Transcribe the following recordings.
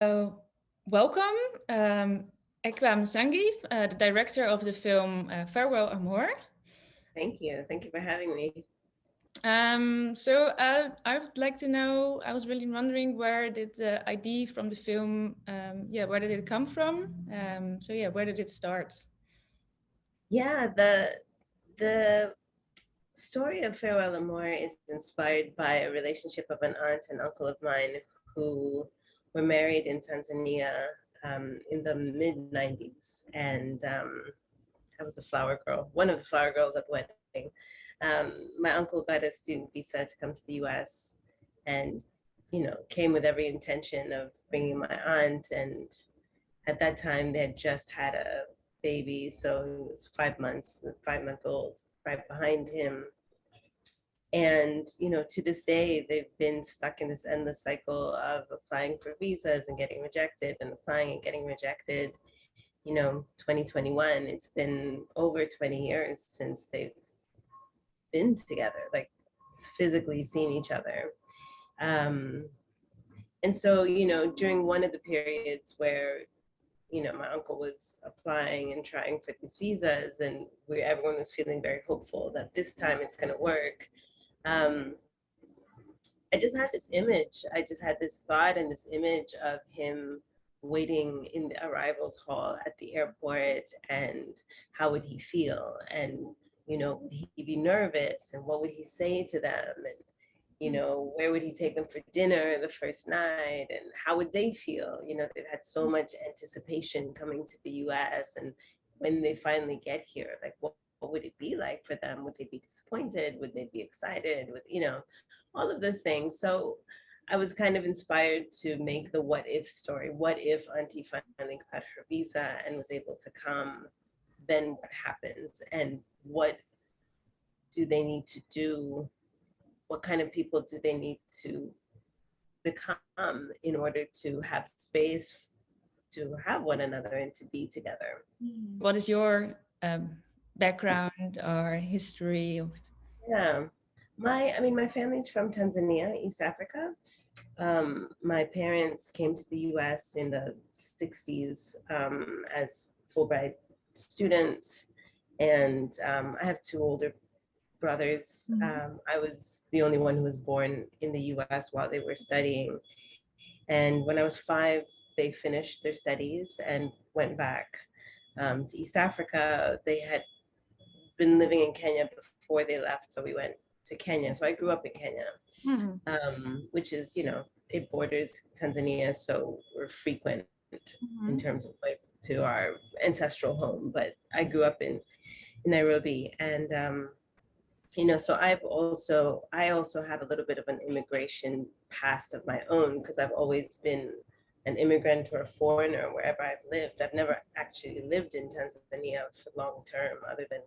Uh, Welcome, Ekwa Msangi, the director of the film Farewell, Amor. Thank you. Thank you for having me. I would like to know, I was really wondering where did the idea from the film, where did it come from? Where did it start? Yeah, the story of Farewell Amor is inspired by a relationship of an aunt and uncle of mine who were married in Tanzania in the mid 90s. And I was a flower girl, one of the flower girls at the wedding. My uncle got a student visa to come to the US and, came with every intention of bringing my aunt. And at that time, they had just had a baby, so he was 5 months, 5 month old, right behind him. And, to this day, they've been stuck in this endless cycle of applying for visas and getting rejected and applying and getting rejected. 2021, it's been over 20 years since they've been together, like physically seen each other. Um, and so, during one of the periods where my uncle was applying and trying for these visas, and everyone was feeling very hopeful that this time it's going to work. Um, I just had this image. I just had this thought and this image of him waiting in the arrivals hall at the airport, and how would he feel? And, would he be nervous? And what would he say to them? And, where would he take them for dinner the first night? And how would they feel? They've had so much anticipation coming to the US. And when they finally get here, like, what would it be like for them? Would they be disappointed? Would they be excited? All of those things. So I was kind of inspired to make the what if story. What if Auntie finally got her visa and was able to come? Then what happens? And what do they need to do? What kind of people do they need to become in order to have space to have one another and to be together? What is your background or history of? Yeah. My family's from Tanzania, East Africa. My parents came to the US in the 60s as Fulbright students. And I have two older brothers. I was the only one who was born in the US while they were studying. And when I was 5, they finished their studies and went back to East Africa. They had been living in Kenya before they left, so we went to Kenya. So I grew up in Kenya, which is, it borders Tanzania, so we're frequent in terms of like to our ancestral home. But I grew up in Nairobi, and so I also have a little bit of an immigration past of my own, because I've always been an immigrant or a foreigner wherever I've lived. I've never actually lived in Tanzania for long term, other than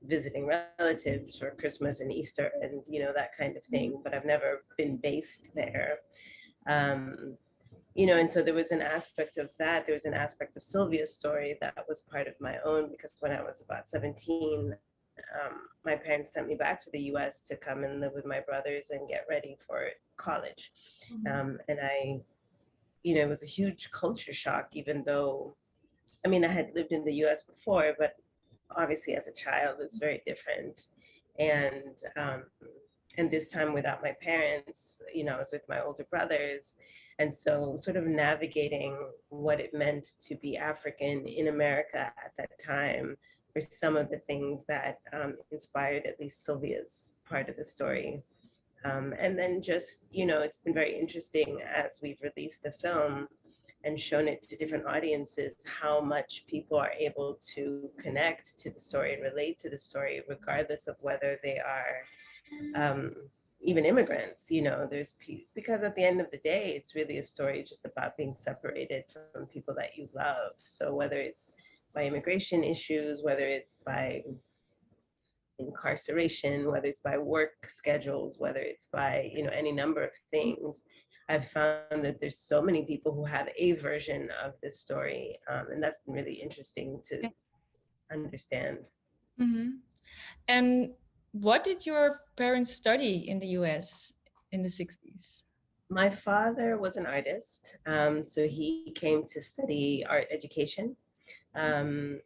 visiting relatives for Christmas and Easter and that kind of thing. But I've never been based there. Um, and so there was an aspect of that. There was an aspect of Sylvia's story that was part of my own, because when I was about 17, my parents sent me back to the US to come and live with my brothers and get ready for college. And it was a huge culture shock, even though, I had lived in the US before, but obviously as a child, it was very different. And, um, and this time without my parents, I was with my older brothers. And so sort of navigating what it meant to be African in America at that time were some of the things that inspired at least Sylvia's part of the story. And then just, it's been very interesting as we've released the film and shown it to different audiences, how much people are able to connect to the story and relate to the story, regardless of whether they are um, even immigrants. Because at the end of the day, it's really a story just about being separated from people that you love. So whether it's by immigration issues, whether it's by incarceration, whether it's by work schedules, whether it's by, any number of things, I've found that there's so many people who have a version of this story. And that's been really interesting to understand. And what did your parents study in the US in the 60s? My father was an artist, so he came to study art education, um,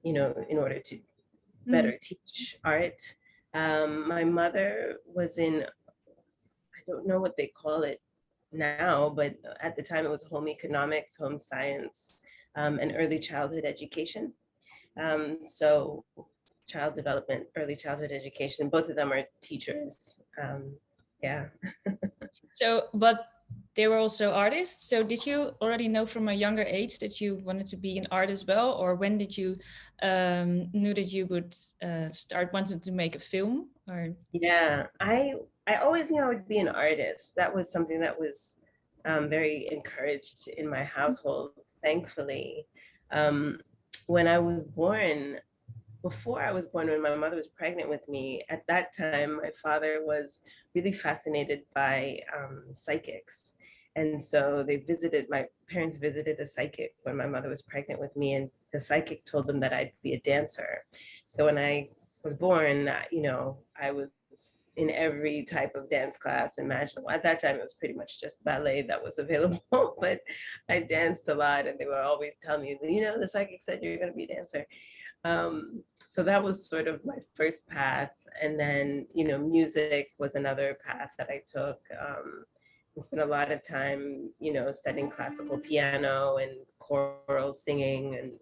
in order to Mm. better teach art. My mother was in, I don't know what they call it now, but at the time it was home economics, home science, and early childhood education. So child development, early childhood education, both of them are teachers. Yeah. So, but they were also artists. So, did you already know from a younger age that you wanted to be an artist as well, or when did you knew that you would start wanting to make a film? Or Yeah, I always knew I would be an artist. That was something that was very encouraged in my household, thankfully. Um, when I was born, before I was born, when my mother was pregnant with me, at that time, my father was really fascinated by psychics. And so my parents visited a psychic when my mother was pregnant with me, and the psychic told them that I'd be a dancer. So when I was born, I was in every type of dance class imaginable. At that time, it was pretty much just ballet that was available, but I danced a lot, and they would always tell me, the psychic said you're going to be a dancer. So that was sort of my first path. And then, music was another path that I took. I spent a lot of time, studying classical piano and choral singing, and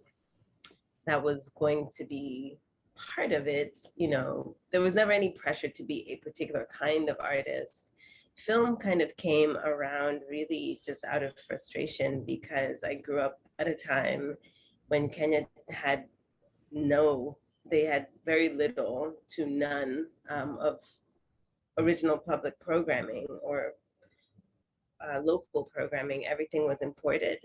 that was going to be part of it. There was never any pressure to be a particular kind of artist. Film kind of came around really just out of frustration because I grew up at a time when Kenya had no, they had very little to none of original public programming or local programming. Everything was imported.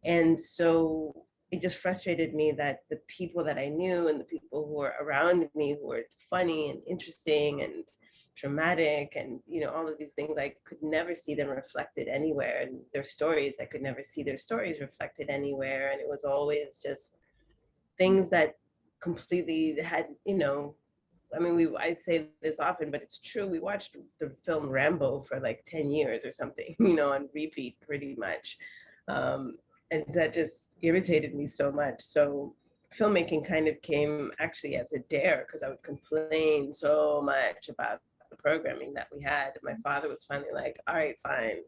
And so it just frustrated me that the people that I knew and the people who were around me who were funny and interesting and dramatic and all of these things, I could never see them reflected anywhere. And their stories, I could never see their stories reflected anywhere. And it was always just things that completely had, I mean, I say this often, but it's true. We watched the film Rambo for like 10 years or something, on repeat pretty much. Um, and that just irritated me so much. So filmmaking kind of came actually as a dare because I would complain so much about the programming that we had. My father was finally like, all right, fine,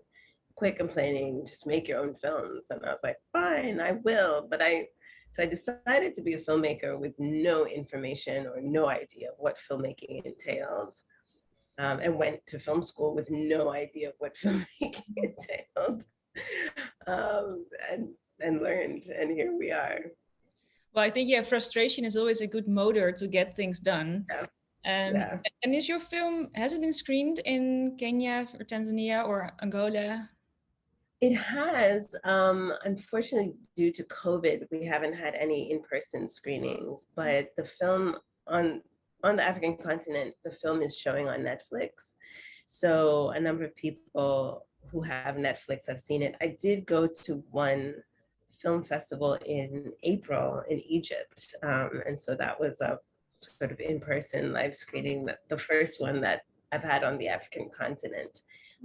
quit complaining, just make your own films. And I was like, fine, I will. So I decided to be a filmmaker with no information or no idea of what filmmaking entailed, and went to film school with no idea of what filmmaking entailed, um, and, and learned. And here we are. well, I think yeah, frustration is always a good motor to get things done. Yeah. Um, Yeah. and is your film, has it been screened in Kenya or Tanzania or Angola? It has, unfortunately, due to COVID, we haven't had any in-person screenings, but the film on on the African continent, the film is showing on Netflix. So a number of people who have Netflix have seen it. I did go to one film festival in April in Egypt. And so that was a sort of in-person live screening, the first one that I've had on the African continent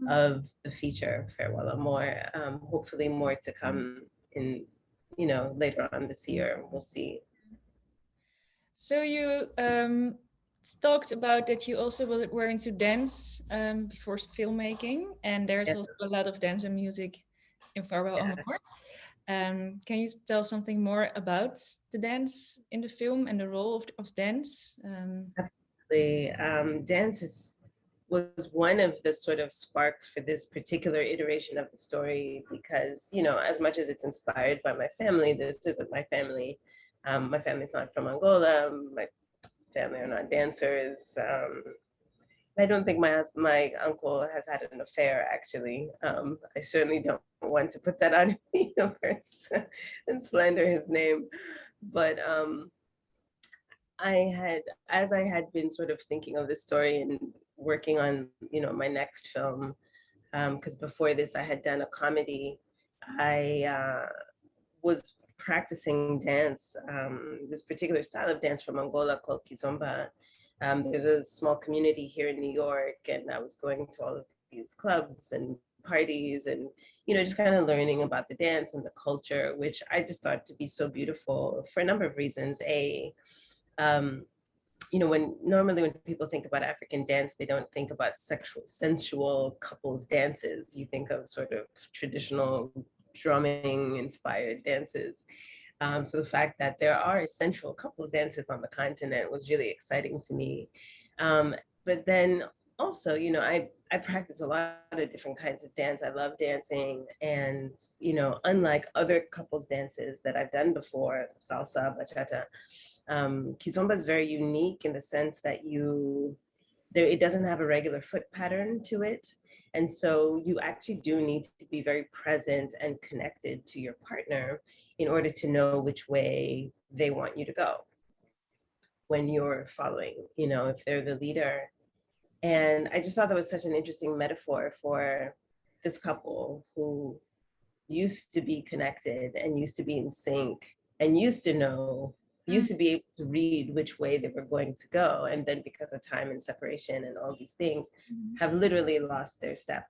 of the feature Farewell Amor. Hopefully more to come in, later on this year. We'll see. So you talked about that you also were into dance before filmmaking, and there's Yeah, also a lot of dance and music in Farewell yeah, Amor. Can you tell something more about the dance in the film and the role of dance? absolutely. Was one of the sort of sparks for this particular iteration of the story because, as much as it's inspired by my family, this isn't my family. My family's not from Angola. My family are not dancers. I don't think my uncle has had an affair, actually. I certainly don't want to put that out in the universe and slander his name. But as I had been sort of thinking of this story and working on, my next film, because before this I had done a comedy, I was practicing dance, this particular style of dance from Angola called Kizomba. There's a small community here in New York, and I was going to all of these clubs and parties and, you know, just kind of learning about the dance and the culture, which I just thought to be so beautiful for a number of reasons. Um, you know, when people think about African dance, they don't think about sensual couples dances. You think of sort of traditional drumming inspired dances. So the fact that there are sensual couples dances on the continent was really exciting to me. But then also, you know, I practice a lot of different kinds of dance. I love dancing, and you know, unlike other couples dances that I've done before, salsa, bachata, kizomba is very unique in the sense that it doesn't have a regular foot pattern to it. And so you actually do need to be very present and connected to your partner in order to know which way they want you to go when you're following, you know, if they're the leader. And I just thought that was such an interesting metaphor for this couple who used to be connected and used to be in sync and used to be able to read which way they were going to go. And then because of time and separation and all these things, have literally lost their step,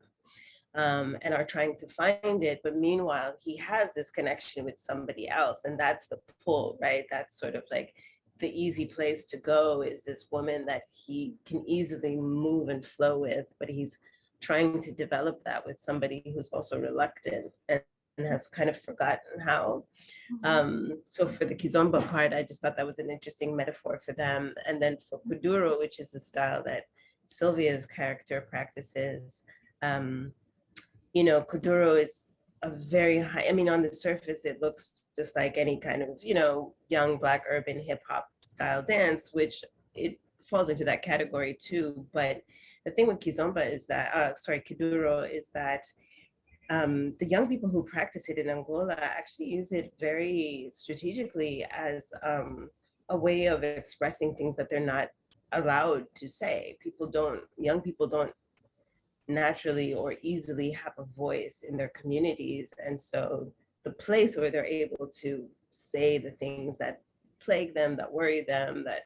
and are trying to find it. But meanwhile, he has this connection with somebody else. And that's the pull, right? That's sort of like the easy place to go is this woman that he can easily move and flow with, but he's trying to develop that with somebody who's also reluctant and has kind of forgotten how. So for the Kizomba part, I just thought that was an interesting metaphor for them. And then for Kuduro, which is the style that Sylvia's character practices, you know, Kuduro is a very high, I mean, on the surface, it looks just like any kind of, you know, young Black urban hip hop style dance, which it falls into that category too. But the thing with Kizomba is that, Kuduro is that the young people who practice it in Angola actually use it very strategically as a way of expressing things that they're not allowed to say. Young people don't naturally or easily have a voice in their communities. And so the place where they're able to say the things that plague them, that worry them, that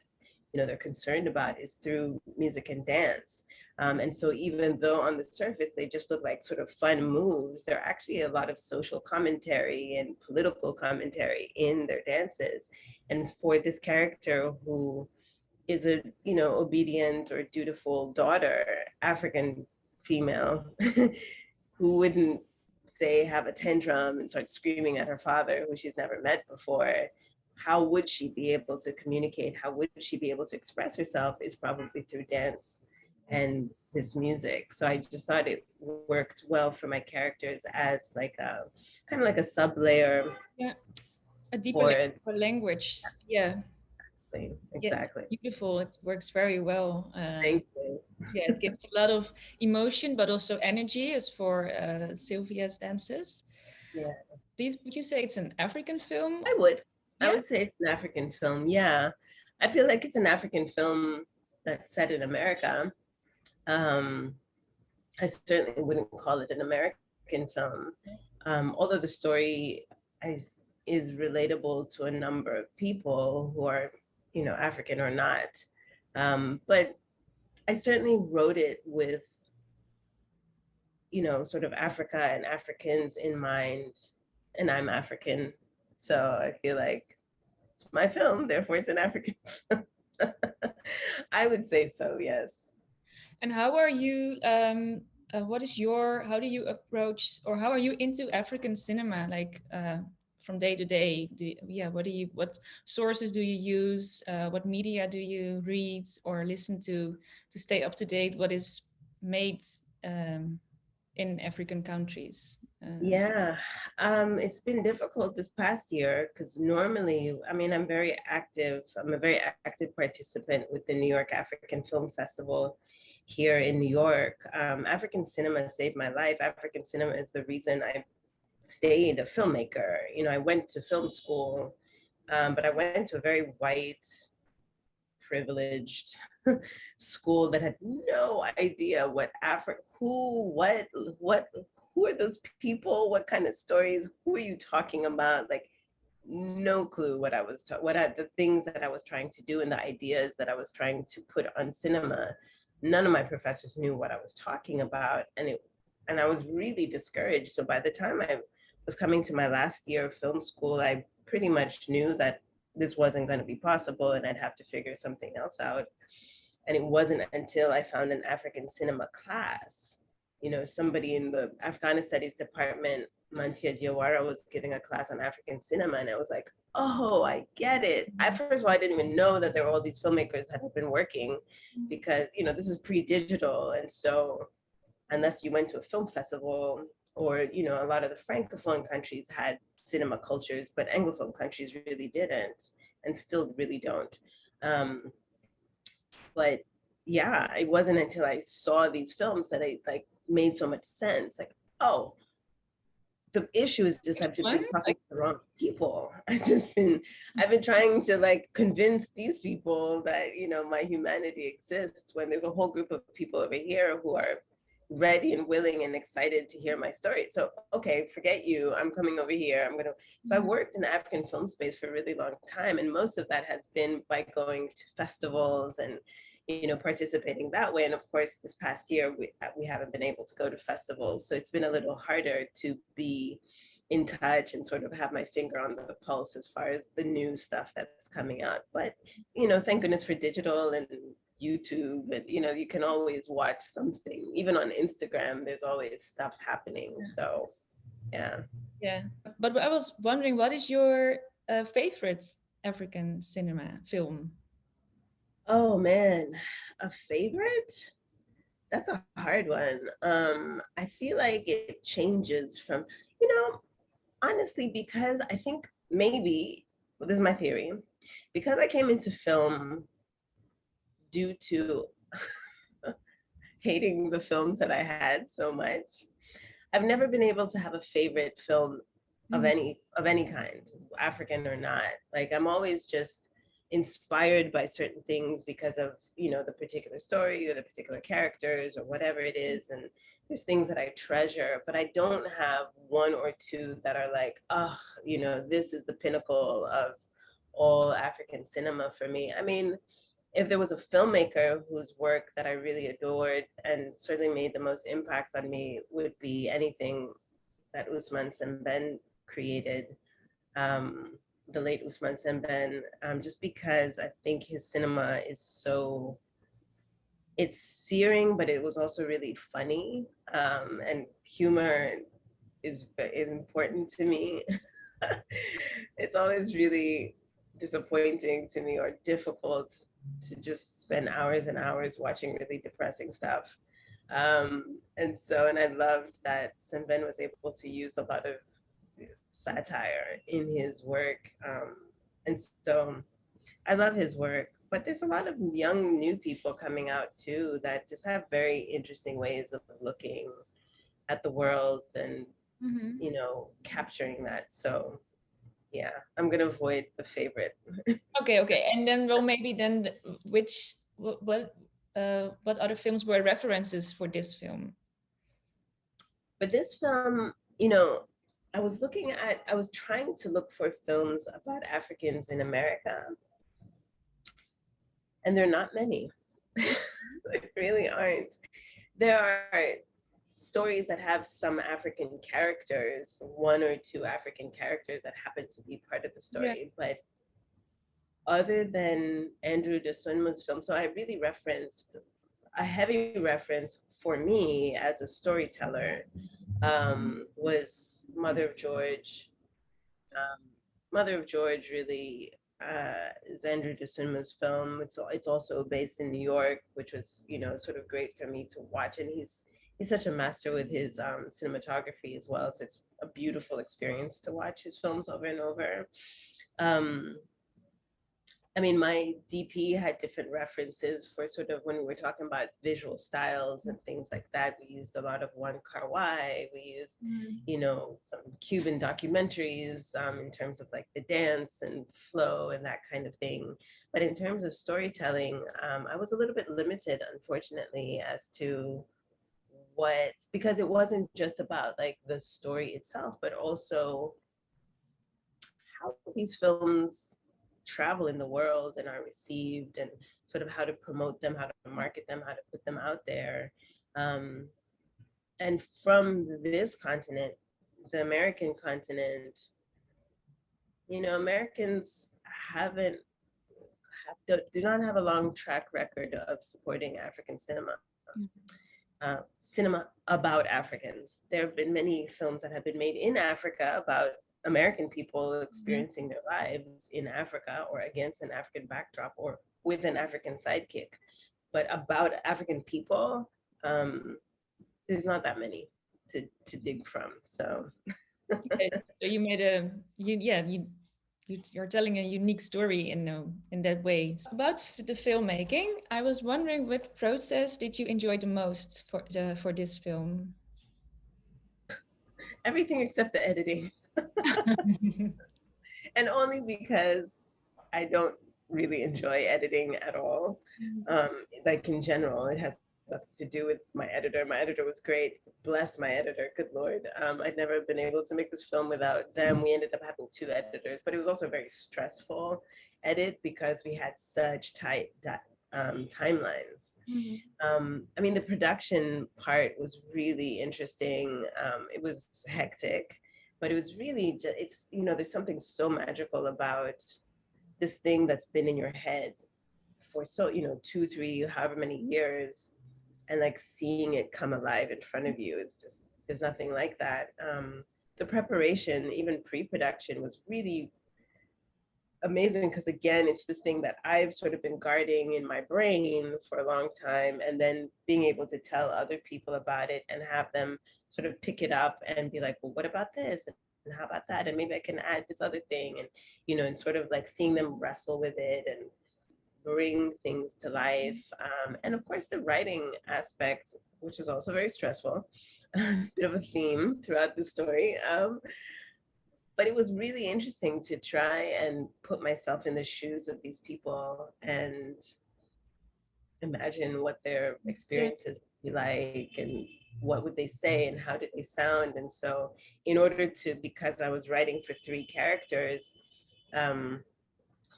you know they're concerned about is through music and dance. And so even though on the surface they just look like sort of fun moves, there are actually a lot of social commentary and political commentary in their dances. And for this character who is a, you know, obedient or dutiful daughter, African female, who wouldn't say have a tantrum and start screaming at her father, who she's never met before, how would she be able to communicate? How would she be able to express herself? Is probably through dance and this music. So I just thought it worked well for my characters as like a kind of like a sub layer. Yeah, a deeper For layer for language. Yeah, yeah, it's exactly. beautiful. It works very well. Thank you. Yeah, it gives a lot of emotion, but also energy, as for Sylvia's dances. Yeah, Would you say it's an African film? I would. I Yeah. would say it's an African film. Yeah, I feel like it's an African film that's set in America. Um, I certainly wouldn't call it an American film, although the story is relatable to a number of people who are, you know, African or not. But I certainly wrote it with, you know, sort of Africa and Africans in mind, and I'm African, so I feel like it's my film, therefore it's an African film. I would say so, yes. And how are you? What is your? How do you approach, or how are you into African cinema? Like from day to day. Yeah. What sources do you use? What media do you read or listen to stay up to date? What is made in African countries? Yeah, it's been difficult this past year because normally, I mean, I'm very active. I'm a very active participant with the New York African Film Festival here in New York. African cinema saved my life. African cinema is the reason I stayed a filmmaker. You know, I went to film school, but I went to a very white, privileged school that had no idea what Africa, who are those people? What kind of stories? Who are you talking about? Like, no clue what I was, the things that I was trying to do and the ideas that I was trying to put on cinema. None of my professors knew what I was talking about. And and I was really discouraged. So by the time I was coming to my last year of film school, I pretty much knew that this wasn't going to be possible and I'd have to figure something else out. And it wasn't until I found an African cinema class, you know, somebody in the Afghan Studies department, Mantia Diawara, was giving a class on African cinema. And I was like, oh, I get it. First of all, I didn't even know that there were all these filmmakers that had been working because, you know, this is pre-digital. And so unless you went to a film festival or, you know, a lot of the Francophone countries had cinema cultures, but Anglophone countries really didn't and still really don't. Um, but yeah, it wasn't until I saw these films that I like made so much sense. Like, oh, the issue is just I've just One? been talking Like, to the wrong people. I've been trying to like convince these people that, you know, my humanity exists when there's a whole group of people over here who are ready and willing and excited to hear my story. So, okay, forget you. I'm coming over here. So I worked in the African film space for a really long time. And most of that has been by going to festivals and, you know, participating that way. And of course, this past year, we haven't been able to go to festivals. So it's been a little harder to be in touch and sort of have my finger on the pulse as far as the new stuff that's coming out. But, you know, thank goodness for digital and YouTube, and, you know, you can always watch something. Even on Instagram, there's always stuff happening. So, yeah. yeah. But I was wondering, what is your favorite African cinema film? Oh man, a favorite? That's a hard one. I feel like it changes from, you know, honestly, because I think maybe, well, this is my theory, because I came into film due to hating the films that I had so much, I've never been able to have a favorite film Mhm. of any kind, African or not. Like I'm always just inspired by certain things because of, you know, the particular story or the particular characters or whatever it is. And there's things that I treasure, but I don't have one or two that are like, oh, you know, this is the pinnacle of all African cinema for me. I mean, if there was a filmmaker whose work that I really adored and certainly made the most impact on me, would be anything that Usman Semben created, um, the late Usman Semben, just because I think his cinema is so, it's searing, but it was also really funny, and humor is important to me. It's always really disappointing to me or difficult to just spend hours and hours watching really depressing stuff. And I loved that Simben was able to use a lot of satire in his work. And so I love his work, but there's a lot of young new people coming out too that just have very interesting ways of looking at the world and, Mhm. you know, capturing that. So yeah, I'm gonna avoid the favorite. Okay, okay. And then, well, maybe then, which what other films were references for this film? But this film, you know, I was trying to look for films about Africans in America, and there are not many. There really aren't. There are stories that have some African characters, one or two African characters that happen to be part of the Yeah. story, but other than Andrew de Sunmu's film, so I really referenced a heavy reference for me as a storyteller, was Mother of George. Um, Mother of George really is Andrew de Sunmu's film. It's also based in New York, which was, you know, sort of great for me to watch. And he's such a master with his cinematography as well. So it's a beautiful experience to watch his films over and over. Um, I mean, my DP had different references for sort of when we were talking about visual styles and things like that. We used a lot of One Kar Wai. We used, Mm. you know, some Cuban documentaries in terms of like the dance and flow and that kind of thing. But in terms of storytelling, I was a little bit limited, unfortunately, as to because it wasn't just about like the story itself, but also how these films travel in the world and are received, and sort of how to promote them, how to market them, how to put them out there. Um, and from this continent, the American continent, Americans haven't do not have a long track record of supporting African cinema. Cinema about Africans. There have been many films that have been made in Africa about American people experiencing their lives in Africa or against an African backdrop or with an African sidekick. But about African people, there's not that many to dig from. So Okay. So you made a you're telling a unique story in that way. About the filmmaking, I was wondering what process did you enjoy the most for this film? everything except the editing. And only because I don't really enjoy editing at all. Like in general, it has nothing to do with my editor. My editor was great. Bless my editor. Good Lord. I'd never been able to make this film without them. We ended up having two editors, but it was also a very stressful edit because we had such tight timelines. I mean, the production part was really interesting. It was hectic, but it was really just, there's something so magical about this thing that's been in your head for 2, 3, however many years, and like seeing it come alive in front of you. It's just, there's nothing like that. The preparation, even pre-production, was really amazing because again, it's this thing that I've sort of been guarding in my brain for a long time, and then being able to tell other people about it and have them sort of pick it up and be like, well, what about this, and how about that, and maybe I can add this other thing, and and sort of like seeing them wrestle with it and bring things to life. And of course the writing aspect, which is also very stressful, bit of a theme throughout the story. But it was really interesting to try and put myself in the shoes of these people and imagine what their experiences would be like and what would they say and how did they sound. And so in order to, because I was writing for three characters,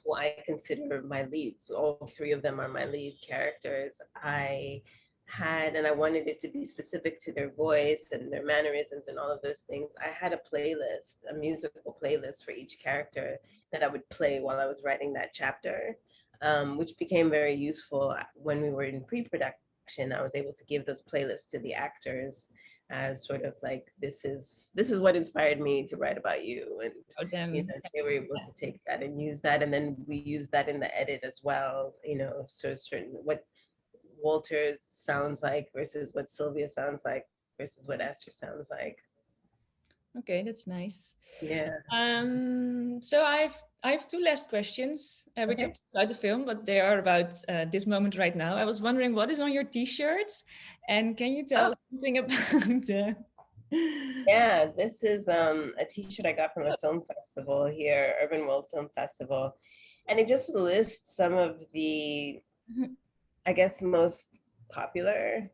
who I consider my leads, all three of them are my lead characters, and I wanted it to be specific to their voice and their mannerisms and all of those things. I had a playlist, a musical playlist for each character that I would play while I was writing that chapter, which became very useful when we were in pre-production. I was able to give those playlists to the actors as sort of like, this is what inspired me to write about you, and they were able to take that and use that, and then we use that in the edit as well. So certain what Walter sounds like versus what Sylvia sounds like versus what Esther sounds like. Okay, that's nice. Yeah. So I have two last questions, which are about the film, but they are about this moment right now. I was wondering what is on your T-shirts, and can you tell something about? Yeah, this is a T-shirt I got from a film festival here, Urban World Film Festival, and it just lists some of the, I guess, most popular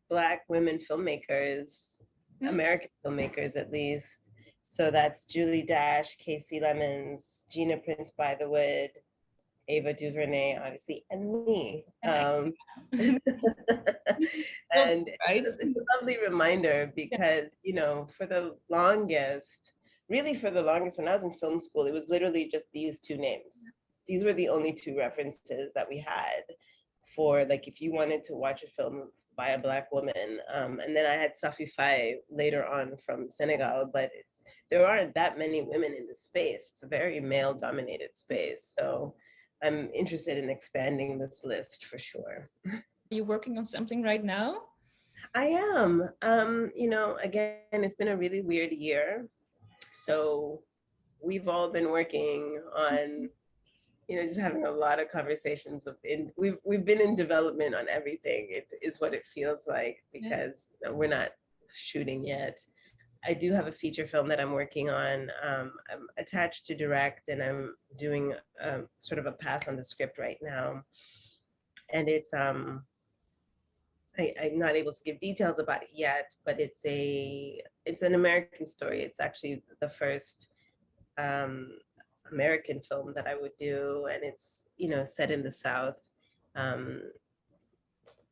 Black women filmmakers, American filmmakers at least. So that's Julie Dash, Casey Lemons, Gina Prince Bythewood, Ava DuVernay, obviously, and me. And it's a lovely reminder because, for the longest, when I was in film school, it was literally just these two names. These were the only two references that we had for, like, if you wanted to watch a film by a Black woman. And then I had Safi Faye later on from Senegal, but there aren't that many women in the space. It's a very male-dominated space. So I'm interested in expanding this list for sure. Are you working on something right now? I am. Again, it's been a really weird year. So we've all been working on, just having a lot of conversations we've been in development on everything. It is what it feels like because we're not shooting yet. I do have a feature film that I'm working on. I'm attached to direct, and I'm doing sort of a pass on the script right now. And it's I'm not able to give details about it yet, but it's an American story. It's actually the first American film that I would do, and it's set in the South.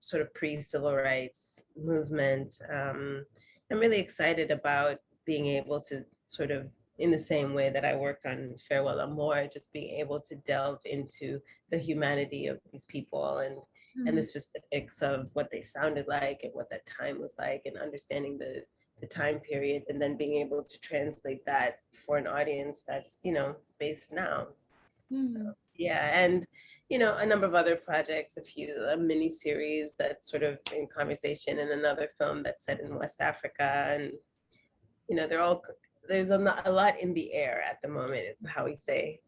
sort of pre-civil rights movement. I'm really excited about being able to sort of, in the same way that I worked on Farewell Amor, just being able to delve into the humanity of these people and the Mm. specifics of what they sounded like and what that time was like, and understanding the time period, and then being able to translate that for an audience that's, you know, based now. So Mm. yeah, and you know, a number of other projects, a mini series that's sort of in conversation, and another film that's set in West Africa, and you know, there's a lot in the air at the moment. It's how we say.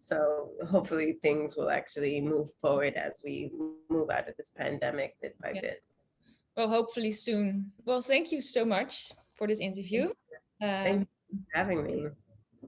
So hopefully things will actually move forward as we move out of this pandemic bit by Yeah. bit. Well, hopefully soon. Well, thank you so much for this interview. Thank Um, you for having me.